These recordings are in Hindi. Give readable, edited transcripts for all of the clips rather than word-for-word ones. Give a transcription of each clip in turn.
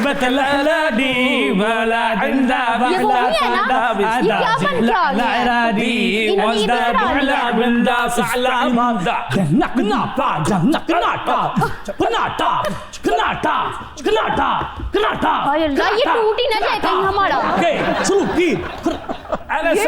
जज्बत ललदी वला इंदा बला ललदी वज़दा बला बिंदा सलामा नकना पा नकनाटा कनाटा कनाटा कनाटा कनाटा। ये टूट ही ना जाए कहीं हमारा। छूटी ये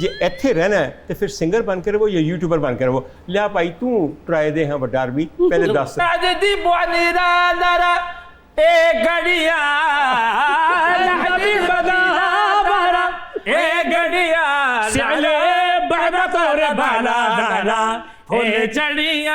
ਜੇ ਇੱਥੇ ਰਹਿਣਾ ਹੈ ਤੇ ਫਿਰ ਸਿੰਗਰ ਬਣ ਕੇ ਰਹੋ ਜਾਂ ਯੂਟਿਊਬਰ ਬਣ ਕੇ ਰਹੋ। ਲਿਆ ਭਾਈ ਤੂੰ ਟਰਾਏ ਦੇ ਹਾਂ ਵੱਡਾ ਵੀ ਪਹਿਲੇ ਦੱਸ। ਦੀ ਬੁਆਨੀ ਦਾ ਨਰਾ ਏ ਗੜੀਆਂ ਲਹਦੀ ਬਦਾ ਬਰਾ ਏ ਗੜੀਆਂ ਸਿਲੇ ਬਹਦਾ ਤੋਰ ਬਾਲਾ ਦਾਲਾ ए चढ़िया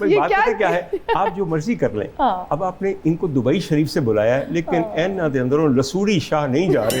भाई बात पता क्या है, आप जो मर्जी कर लें। अब आपने इनको दुबई शरीफ से बुलाया है, लेकिन एन दे अंदरों लसूड़ी शाह नहीं जा रहे।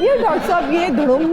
ये डॉक्टर साहब ये धड़ुम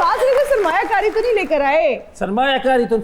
बात है सरमायाकारी तो नहीं लेकर आए। सरमायाकारी तो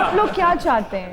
आप लोग क्या चाहते हैं?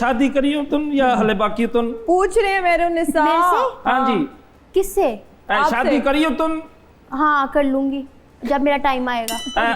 शादी करियो तुम या हले बाकी तुम पूछ रहे हैं मेरे निसा। हां जी किससे? शादी करियो तुम? हाँ कर लूंगी जब मेरा टाइम आएगा।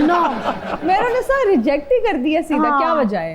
नो मेरे निसा रिजेक्ट ही कर दिया सीधा। क्या वजह है?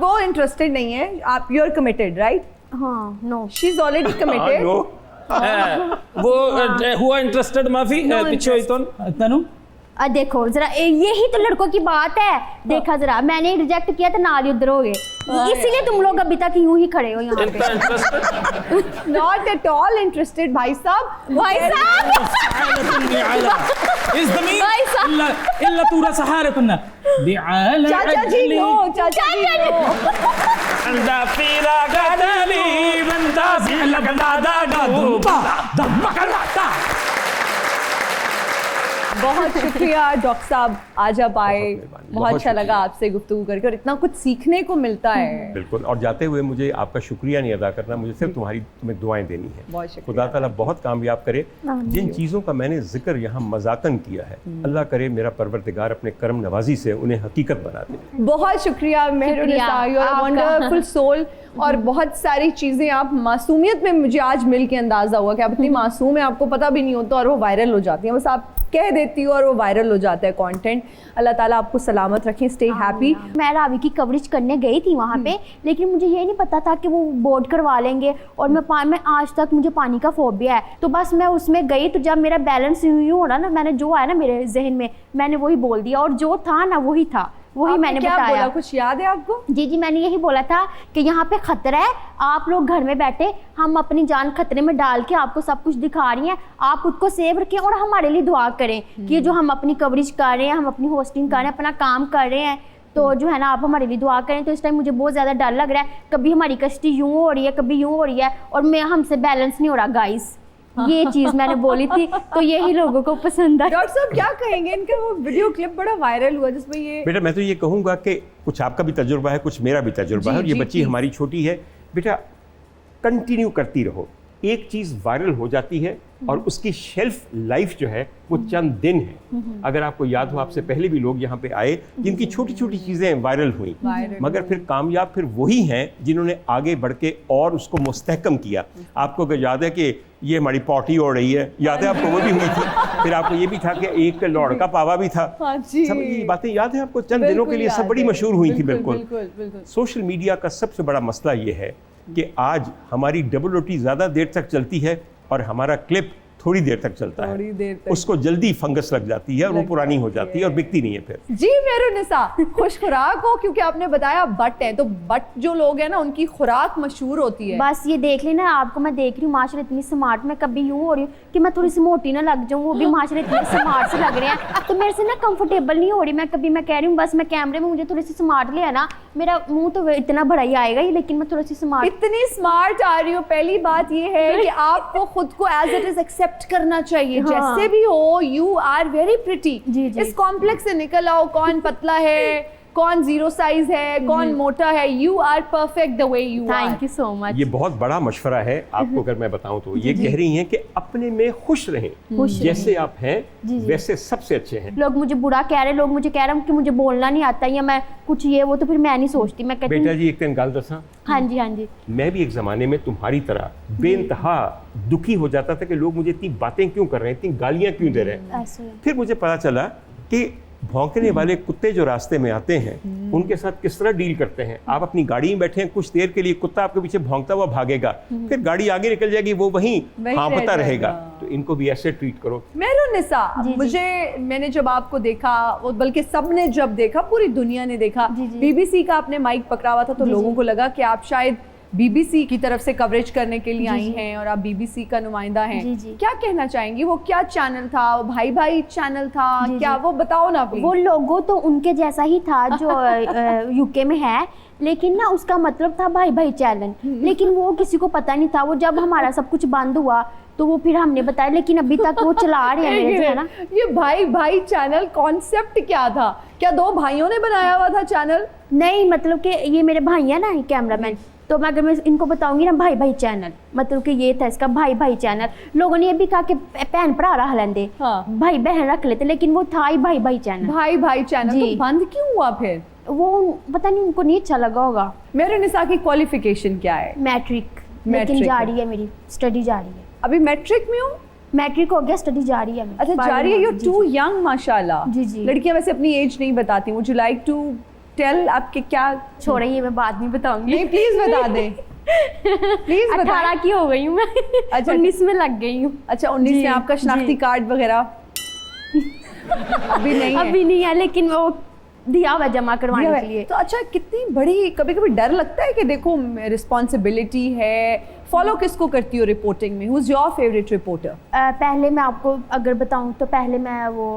वो इंटरेस्टेड नहीं है। आप यू आर कमिटेड राइट? हाँ no she is already committed. वो हुआ इंटरेस्टेड माफी पीछे हुई तनु देखो जरा यही तो लड़कों की बात है। देखा जरा मैंने रिजेक्ट किया तो नाल उधर हो गए, इसीलिए तुम लोग अभी तक यूं ही खड़े हो यहाँ पे। नॉट एट ऑल इंटरेस्टेड भाई साहब। भाई साहब इस जमीन इल्ला तूरा सहारे तुमने बिआला चाचा जी नो चाचा जी नो अंदा पीरा गदली बंदा सिला गंदा डुबा दमकलाता। बहुत शुक्रिया डॉक्टर साहब, आज आप आए। बहुत अच्छा लगा आपसे गुफ्तगू करके और इतना कुछ सीखने को मिलता है। बिल्कुल। और जाते हुए मुझे आपका शुक्रिया नहीं अदा करना, मुझे सिर्फ तुम्हें दुआएं देनी है। बहुत शुक्रिया। खुदा ताला बहुत कामयाब करे। जिन चीज़ों का मैंने जिक्र यहाँ मजाकन किया है, अल्लाह करे मेरा परवरदिगार अपने करम नवाजी से उन्हें हकीकत बना दे। बहुत शुक्रिया Mehrunnisa, you are a wonderful soul. और बहुत सारी चीज़ें आप मासूमियत में मुझे आज मिल के अंदाज़ा हुआ कि आप इतनी मासूम है, आपको पता भी नहीं होता और वो वायरल हो जाती है। बस आप कह देती हो और वो वायरल हो जाता है कंटेंट। अल्लाह ताला आपको सलामत रखें, स्टे हैप्पी। मैं रावी की कवरेज करने गई थी वहाँ पे, लेकिन मुझे ये नहीं पता था कि वो बोर्ड करवा लेंगे और मैं आज तक मुझे पानी का फोबिया है। तो बस मैं उसमें गई तो जब मेरा बैलेंस यूँ हो रहा ना, मैंने जो आया ना मेरे जहन में मैंने वही बोल दिया और जो था ना वही था, वही मैंने क्या बताया। बोला, कुछ याद है आपको? जी मैंने यही बोला था कि यहाँ पे खतरा है, आप लोग घर में बैठे, हम अपनी जान खतरे में डाल के आपको सब कुछ दिखा रही हैं, आप खुद को सेव रखें और हमारे लिए दुआ करें कि जो हम अपनी कवरेज कर रहे हैं, हम अपनी होस्टिंग कर रहे हैं, अपना काम कर रहे हैं, तो जो है ना आप हमारे लिए दुआ करें। तो इस टाइम मुझे बहुत ज़्यादा डर लग रहा है, कभी हमारी कश्ती यूँ हो रही है, कभी यूँ हो रही है और हमसे बैलेंस नहीं हो रहा गाइस। ये चीज मैंने बोली थी, तो यही लोगों को पसंद है। डॉक्टर साहब क्या कहेंगे, इनका वो वीडियो क्लिप बड़ा वायरल हुआ जिसमें ये बेटा मैं तो ये कहूँगा कि कुछ आपका भी तजुर्बा है, कुछ मेरा भी तजुर्बा है। और ये बच्ची हमारी छोटी है, बेटा कंटिन्यू करती रहो। एक चीज़ वायरल हो जाती है और उसकी शेल्फ लाइफ जो है वो चंद दिन है। अगर आपको याद हो, आपसे पहले भी लोग यहाँ पे आए जिनकी छोटी छोटी चीज़ें वायरल हुई, मगर फिर कामयाब फिर वही हैं जिन्होंने आगे बढ़ के और उसको मुस्तहकम किया। आपको अगर याद है कि ये हमारी पॉटी हो रही है, याद है आपको? वो भी हुई थी। फिर आपको ये भी था कि एक लौड़का पावा भी था। सब ये बातें याद है आपको? चंद दिनों के लिए सब बड़ी मशहूर हुई थी। बिल्कुल। सोशल मीडिया का सबसे बड़ा मसला ये है कि आज हमारी डबल रोटी ज़्यादा देर तक चलती है और हमारा क्लिप थोड़ी देर तक चलता थोड़ी है, देर तक। उसको जल्दी फंगस लग जाती है और वो पुरानी हो जाती है और बिकती नहीं है फिर। जी मेहरुनिसा, खुश खुराक हो, क्योंकि आपने बताया बट है, तो बट जो लोग हैं ना उनकी खुराक मशहूर होती है। बस ये देख लेना, आपको मैं देख रही हूँ माशाल्लाह इतनी स्मार्ट, मैं कभी यूँ हो रही हूँ कि मैं थोड़ी सी मोटी ना लग जाऊँ, वो भी माशाल्लाह इतने स्मार्ट से लग रहे हैं, तो मेरे से ना कंफर्टेबल नहीं हो रही। मैं कह रही हूँ बस मैं कैमरे में मुझे थोड़ी सी स्मार्ट ले आना, मेरा मुंह तो इतना बड़ा ही आएगा ही, लेकिन मैं थोड़ी सी स्मार्ट। इतनी स्मार्ट आ रही हो, पहली बात ये है कि आपको खुद को एज इट इज एक्सेप्ट करना चाहिए। हाँ। जैसे भी हो, यू आर वेरी प्रिटी। जी, जी। इस कॉम्प्लेक्स से निकल आओ, कौन पतला है, कौन जीरो साइज है, कौन मोटा है, you are perfect the way you are. Thank you so much. ये बहुत बड़ा मशवरा है आपको अगर मैं बताऊं तो। ये कह रही हैं कि अपने में खुश रहें, जैसे आप हैं वैसे सबसे अच्छे हैं। लोग मुझे बुरा कह रहे, लोग मुझे कह रहे हैं कि मुझे बोलना नहीं आता या मैं कुछ ये वो, तो फिर मैं नहीं सोचती, मैं कहती बेटा हूँ जी एक दिन गाल दसा, हाँ जी हाँ जी। मैं भी एक ज़माने में तुम्हारी तरह बेइंतहा दुखी हो जाता था कि लोग मुझे इतनी बातें क्यों कर रहे हैं, इतनी गालियां क्यों दे रहे हैं। ऐसे फिर मुझे पता चला कि भौंकने वाले कुत्ते जो रास्ते में आते हैं उनके साथ किस तरह डील करते हैं। आप अपनी गाड़ी में बैठे हैं, कुछ देर के लिए कुत्ता आपके पीछे भौंकता हुआ भागेगा, फिर गाड़ी आगे निकल जाएगी, वो वहीं हाँफता रहेगा। तो इनको भी ऐसे ट्रीट करो। मेहरुनिसा, जी, जी। मैंने जब आपको देखा, वो बल्कि सबने जब देखा, पूरी दुनिया ने देखा, जी, जी। बीबीसी का आपने माइक पकड़ा हुआ था, तो जी, लोगों जी। को लगा कि आप शायद बीबीसी की तरफ से कवरेज करने के लिए जी, आई जी। हैं और आप बीबीसी का नुमाइंदा हैं। जी, जी। क्या कहना चाहेंगी? वो क्या चैनल था? वो भाई भाई चैनल था? जी, क्या जी। वो बताओ ना प्लीज। वो लोगो तो उनके जैसा ही था जो यूके में है, लेकिन ना उसका मतलब था भाई भाई चैनल, लेकिन वो किसी को पता नहीं था। वो जब हमारा सब कुछ बंद हुआ तो वो फिर हमने बताया, लेकिन अभी तक वो चला रहे हैं मेरे जो है ना। ये भाई भाई चैनल कॉन्सेप्ट क्या था? क्या दो भाइयों ने बनाया हुआ था चैनल? नहीं, मतलब कि ये मेरे भाई है ना कैमरामैन, तो मैं अगर मैं इनको बताऊंगी ना भाई भाई चैनल, मतलब कि ये था इसका भाई भाई चैनल। लोगों ने ये भी कहा कि बहन भरा रहा लेंदे, हाँ। भाई बहन रख लेते, लेकिन वो था ही भाई भाई चैनल। भाई भाई चैनल तो जी। बंद क्यों हुआ फिर? वो पता नहीं उनको नहीं अच्छा लगा होगा। मेहरुनिसा की क्वालिफिकेशन क्या है? मैट्रिक, मैट्रिक लेकिन जा है। रही है, मेरी स्टडी जा रही है। अभी मैट्रिक में हो? मैट्रिक हो गया, स्टडी जा रही है मेरी। अच्छा, जा रही है। यू जी, टू जी। यंग माशाल्लाह। जी, जी। लड़कियां वैसे अपनी एज नहीं बताती। Would you like to tell आपके क्या? छोड़े, ये मैं बाद में बताऊंगी। नहीं, प्लीज बता दें। प्लीज 18 की हो गई हूँ मैं। अच्छा। 19 में लग गई हूँ। अच्छा, 19 जी, में आपका शनाख्ती जी। कार्ड वगैरह अभी नहीं है? अभी नहीं है, लेकिन वो दिया हुआ जमा करवाने के लिए। तो अच्छा, कितनी बड़ी, कभी कभी डर लगता है कि देखो रिस्पॉन्सिबिलिटी है। फॉलो किसको करती हो रिपोर्टिंग में? Who is your favourite reporter? पहले मैं आपको अगर बताऊं तो पहले मैं वो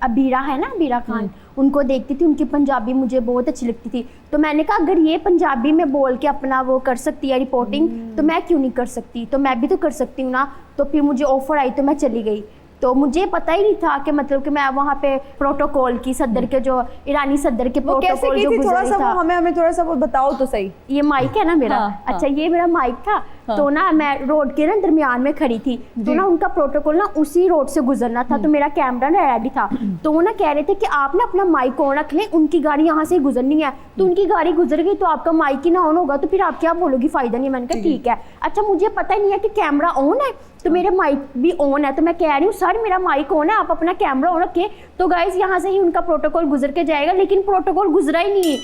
अबीरा है ना, अबीरा खान, उनको देखती थी। उनकी पंजाबी मुझे बहुत अच्छी लगती थी, तो मैंने कहा अगर ये पंजाबी में बोल के अपना वो कर सकती है रिपोर्टिंग, तो मैं क्यों नहीं कर सकती? तो मैं भी तो कर सकती हूँ ना। तो फिर मुझे ऑफर आई तो मैं चली गई। तो मुझे पता ही नहीं था कि मतलब कि मैं वहाँ पे प्रोटोकॉल की सदर के जो ईरानी सदर के वो कैसे प्रोटोकॉल की जो थी? थोड़ा गुजर सा था। वो हमें थोड़ा सा वो बताओ तो सही। ये माइक है ना मेरा। हाँ, हाँ। अच्छा, ये मेरा माइक था। हाँ। तो ना मैं रोड के ना दरमियान में खड़ी थी, तो जी। ना उनका प्रोटोकॉल ना उसी रोड से गुजरना था, तो मेरा कैमरा ना रेडी था। तो वो ना कह रहे थे कि आप ना अपना माइक ऑन रख लें, उनकी गाड़ी यहाँ से ही गुजरनी है। तो उनकी गाड़ी गुजर गई तो आपका माइक ही ना ऑन होगा, तो फिर आप क्या बोलोगी, फायदा नहीं है। मैंने कहा ठीक है। अच्छा, मुझे पता ही नहीं है कि कैमरा ऑन है, तो मेरा माइक भी ऑन है। तो मैं कह रही हूँ सर मेरा माइक ऑन है, आप अपना कैमरा ऑन रखें। तो गाइज यहाँ से ही उनका प्रोटोकॉल गुजर के जाएगा, लेकिन प्रोटोकॉल गुजरा ही नहीं।